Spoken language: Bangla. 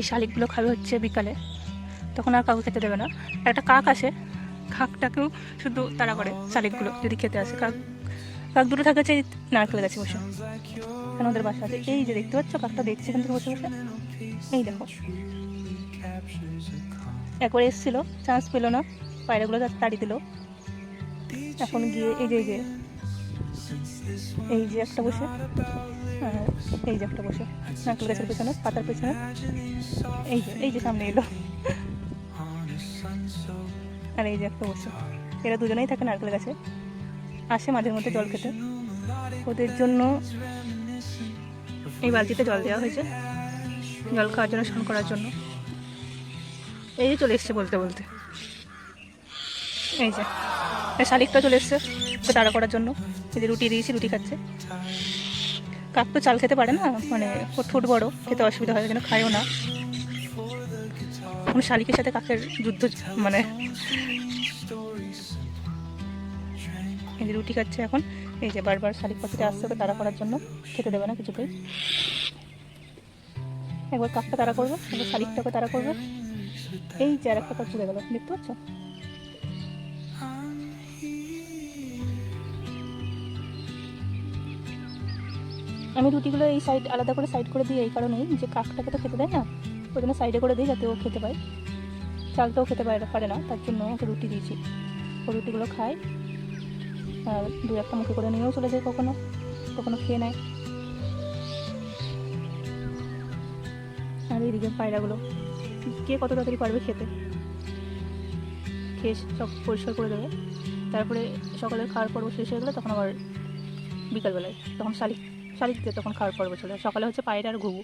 শালিকগুলো খাবে হচ্ছে বিকালে, তখন আর কাউকে খেতে দেবে না। একটা কাক আসে, কাকটাকেও শুধু তাড়া করে শালিকগুলো যদি খেতে আসে। কাক কাক দুটো থাকে হচ্ছে নারকেল গাছে বসে, কেন ওদের বাসা আছে। এই যে দেখতে পাচ্ছ, কাকটা দেখছে এখান থেকে বসে বসে, এই দেখো। একবার এসেছিলো, চান্স পেলো না, পায়রাগুলো তাড়ি দিল। এখন গিয়ে এই যে এই যে একটা বসে, আর এই যে একটা বসে নারকেল গাছের পেছনে, পাতার পেছনে, এই যে সামনে এলো। আর এই যে একটা বসে, এরা দুজনেই থাকে নারকেল গাছে, আসে মাঝে মধ্যে জল খেতে। ওদের জন্য এই বালতিতে জল দেওয়া হয়েছে, জল খাওয়ার জন্য, স্নান করার জন্য। এই যে চলে এসছে বলতে বলতে, এই যে শালিকটা চলে এসছে ওকে তাড়া করার জন্য। এই যে রুটি দিয়েছি, রুটি খাচ্ছে। কাক তো চাল খেতে পারে না, মানে ঠোঁট বড়, খেতে অসুবিধা হয়, যেন খায়ও না। কোনো শালিকের সাথে কাকের যুদ্ধ, মানে এই যে রুটি খাচ্ছে এখন। এই যে বারবার শালিক পাখিতে আসছে ওকে তাড়া করার জন্য, খেতে দেবে না কিছুতেই। একবার কাকটা তাড়া করবে, একবার শালিকটাকে তাড়া করবে। এই যে আর একটা কাক চলে গেল, দেখতে পাচ্ছ? আমি রুটিগুলো এই সাইড আলাদা করে সাইড করে দিই এই কারণেই যে কাকটাকে তো খেতে দেয় না, ওই জন্য সাইডে করে দিই যাতে ও খেতে পায়। চালটাও খেতে পারে না, তার জন্য ওকে রুটি দিয়েছি। ও রুটিগুলো খায়, আর দু একটা মুখে করে নিয়েও চলে যায়, কখনো কখনো খেয়ে নেয়। আর এইদিকে পায়রাগুলো কে কত তাড়াতাড়ি পারবে খেতে, খেয়ে সব পরিষ্কার করে দেবে। তারপরে সকালের খাওয়ার পর্ব শেষ হয়ে গেলে তখন আবার বিকালবেলায় তখন শালিকদের তখন খাওয়ার পর্ব চলে। সকালে হচ্ছে পায়রা আর ঘুঘু,